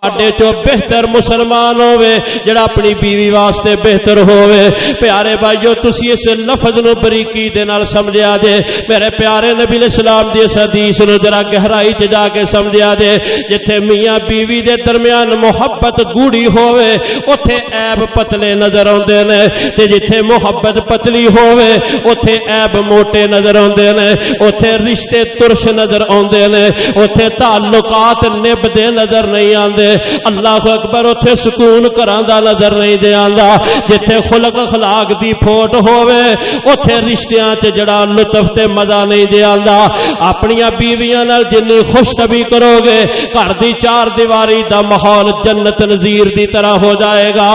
تواڈے چوں بہتر مسلمان ہوے جڑا اپنی بیوی واسطے بہتر ہوے. پیارے بھائیو تسی اس لفظ نو بریکی دے نال سمجھیا جے. میرے پیارے نبی علیہ السلام دی اس حدیث نو ذرا گہرائی تے جا کے سمجھیا جے. جتھے میاں بیوی دے درمیان محبت گوڑی ہوے اوتھے عیب پتلے نظر آندے نے تے جتھے محبت پتلی ہوے اوتھے عیب موٹے نظر آندے نے. اوتھے رشتے ترش نظر آندے نے. اوتھے تعلقات نبھدے نظر نہیں آندے. اللہ اکبر. اوتھے سکون گھراں دا نظر نہیں دے آندا. جتھے خلق اخلاق دی پھوٹ ہوے اوتھے رشتیاں تے جڑا لطف تے مزہ نہیں دے آندا. اپنیاں بیویاں نال جنی خوش طبی کرو گے گھر دی چار دیواری دا ماحول جنت نظیر دی طرح ہو جائے گا.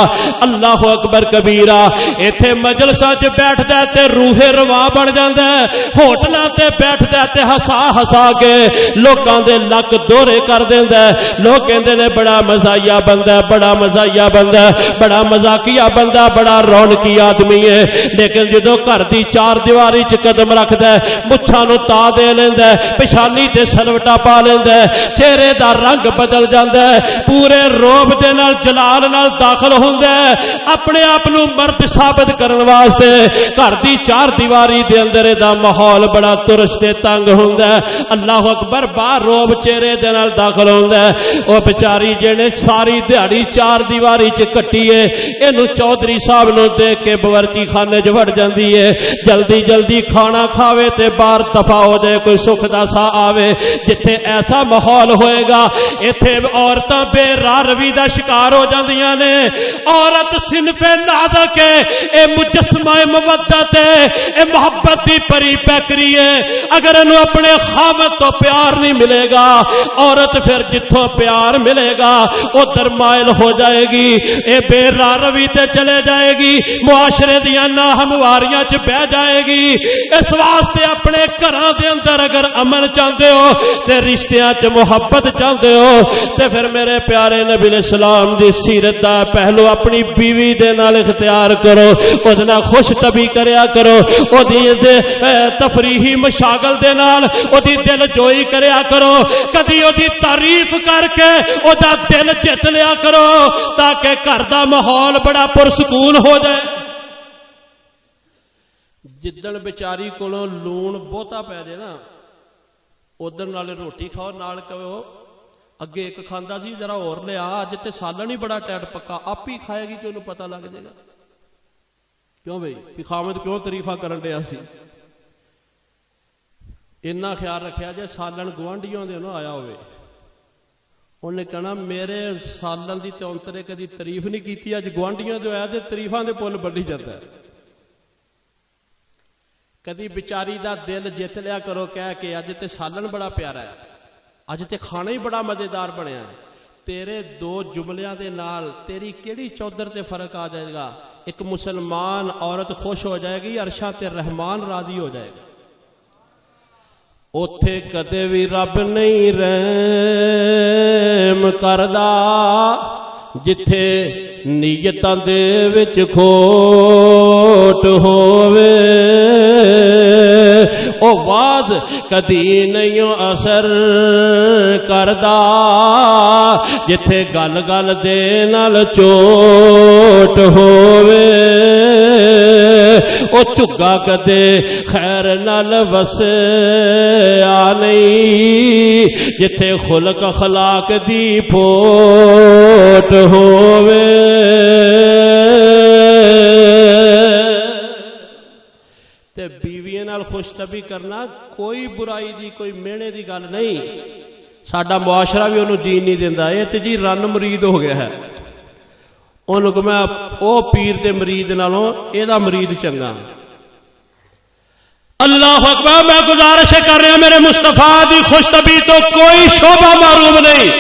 اللہ اکبر کبیرہ. ایتھے مجلساں چ بیٹھدا تے روح رواں بن جاندا ہے. ہوٹلاں تے بیٹھدا تے ہسا ہسا کے لوکاں دے لک دورے کر دیندا ہے. لوگ کہندے نے بڑا مزاحیہ بندہ ہے, بڑا مزاحیہ بندہ ہے, بڑا مذاقیہ بندہ, بڑا رونقی آدمی ہے. لیکن جدو گھر دی چار دیواری چ قدم رکھدا ہے مچھاں نو تا دے لیندا ہے, پچھانی تے سلوٹا پا لیندا ہے, چہرے دا رنگ بدل جاندا ہے, پورے روب دے نال جلال نال داخل ہوندا ہے اپنے آپ نو مرد ثابت کرن واسطے. گھر دی چار دیواری دے اندر دا ماحول بڑا ترش تے تنگ ہوندا ہے. اللہ اکبر. باہر روب چہرے دے نال داخل ہوندا ہے. او بیچاری جنے ساری دیہڑی چار دیواری چ کٹی ہے اینو چودھری صاحب نو دیکھ کے باورچی خانے چ وڑ جاندی ہے. جلدی جلدی کھانا کھاوے تے باہر دفع ہو جائے, کوئی سکھ دا سا آوے. جتھے ایسا ماحول ہوئے گا ایتھے عورتاں بے راہ روی دا شکار ہو جاندیاں نے. عورت صنف نازک ہے, اے مجسمہ مودت ہے, اے محبت دی پری پیکری ہے. اگر انہوں اپنے خامد تو پیار نہیں ملے گا عورت پھر جتھوں پیار ملے گا ادھر مائل ہو جائے گی. اے بے راہ روی تے چلے جائے گی, معاشرے دیاں ناہمواریاں چ بہ جائے گی. اس واسطے اپنے گھراں دے اندر اگر امن چاہتے ہو تے رشتیاں چ محبت چاہتے ہو تے پھر میرے پیارے نبی علیہ السلام دی سیرت دا پہلو اپنی بیوی دے نال اختیار کرو. اودے نال خوش طبی کریا کرو, اودی تفریحی مشاغل دے نال اودی دل جوئی کریا کرو. کدی اودی تعریف کر کے اودا دل جت لیا کرو تاکہ گھر دا ماحول بڑا پرسکون ہو جائے. جدن بیچاری کولوں لون بہتا پی جائے نا ادھر نالے روٹی کھاؤ نال کہو اگے ایک کھاندا سی ذرا اور لیا اج تے سالن ہی بڑا ٹائٹ پکا, آپ ہی کھائے گی کہ انہوں پتہ لگ جائے گا. کیوں بھئی کہ خامد کیوں تعریفہ کرن ڈیا سی. اتنا خیال رکھیا جے سالن گوانڈیوں دے نہ آیا ہوئے انہیں کہنا میرے سالن دی تے انترے کدی تعریف نہیں کیتی, اج گوانڈیوں دے آیا تے تعریفاں دے پل بڑھی جاتا ہے. کدی بیچاری دا دل جت لیا کرو کہہ کے اج تے سالن بڑا پیارا ہے, اج تے کھانا ہی بڑا مزیدار بنیا ہے. تیرے دو جملیاں دے نال تیری کیڑی چودر تے فرق آ جائے گا. ایک مسلمان عورت خوش ہو جائے گی, عرشاں تے رحمان راضی ہو جائے گا. اوتھے کدے بھی رب نہیں رحم کردا جتھے نیتاں دے وچ کھوٹ ہووے. او وعد کدی نہیں اثر کردا جتھے گل گل دے نال چوٹ ہووے. او چگا کدے خیر نال وسیا نہیں جتھے خلق اخلاق دی پھوٹ ہووے. تے بیویاں نال خوش طبی کرنا کوئی برائی دی کوئی مینے دی گل نہیں. ساڈا معاشرہ بھی انہوں جین نہیں دیندا. اے تے جی رن مرید ہو گیا ہے. انہوں کہ میں او پیر دے مرید نالوں اے دا مرید چنگا. اللہ اکبر. میں گزارش کر رہا میرے مصطفیٰ دی خوش طبی تو کوئی شعبہ معروف نہیں.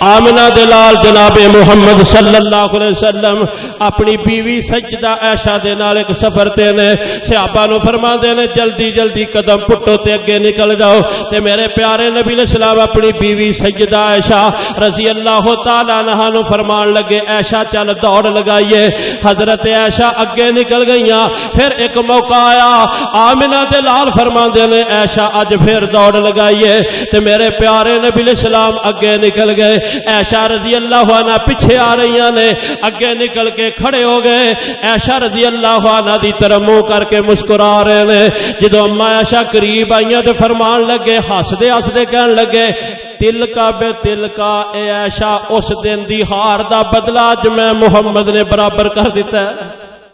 آمنہ دلال جناب محمد صلی اللہ علیہ وسلم اپنی بیوی سجدہ عائشہ دے نال ایک سفر تے نے صحابہ نو فرما دے نے جلدی جلدی قدم پٹو تے اگے نکل جاؤ. تے میرے پیارے نبی علیہ السلام اپنی بیوی سجدہ عائشہ رضی اللہ تعالی عنہا نو فرمان لگے عائشہ چل دوڑ لگائیے. حضرت عائشہ اگے نکل گئیاں. پھر ایک موقع آیا آمنہ دلال فرما دے نے عائشہ اج پھر دوڑ لگائیے. تے میرے پیارے نبی علیہ السلام اگے نکل گئے. عائشہ رضی اللہ عنہ پیچھے آ رہی نے، اگے نکل کے کھڑے ہو گئے، عائشہ رضی اللہ عنہ دی طرف منہ کر کے مسکرا رہے نے۔ جدو اما عائشہ قریب آئیاں تو فرمان لگے، ہسدے ہسدے کہن لگے، تلکا بے تلکا اے عائشہ، اس دن دی ہار دا بدلہ اج میں محمد نے برابر کر دیتا ہے۔